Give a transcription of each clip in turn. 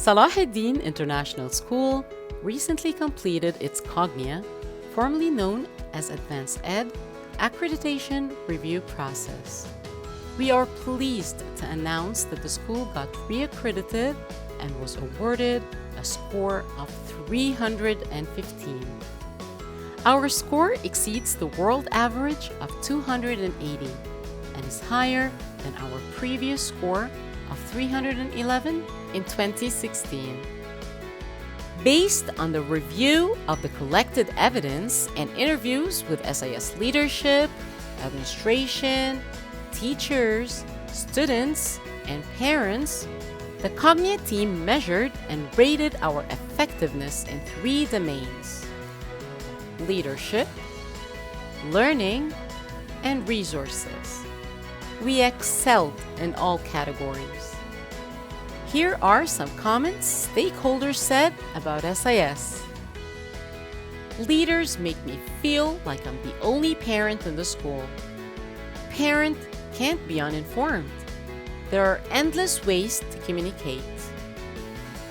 Salahaldin International School recently completed its Cognia, formerly known as Advanced Ed, accreditation review process. We are pleased to announce that the school got reaccredited and was awarded a score of 315. Our score exceeds the world average of 280 and is higher than our previous score of 311 in 2016. Based on the review of the collected evidence and interviews with SIS leadership, administration, teachers, students, and parents, the Cognia team measured and rated our effectiveness in 3 domains: leadership, learning, and resources. We excelled in all categories. Here are some comments stakeholders said about SIS. Leaders make me feel like I'm the only parent in the school. Parent can't be uninformed. There are endless ways to communicate.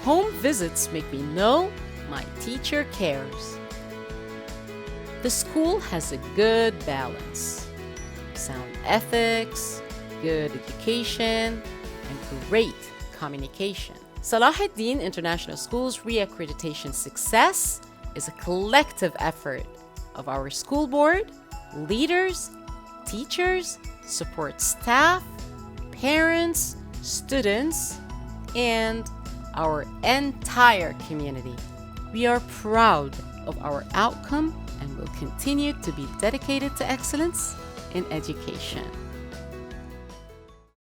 Home visits make me know my teacher cares. The school has a good balance: sound ethics, good education, and great communication. Salahaldin International School's reaccreditation success is a collective effort of our school board, leaders, teachers, support staff, parents, students, and our entire community. We are proud of our outcome and will continue to be dedicated to excellence in education.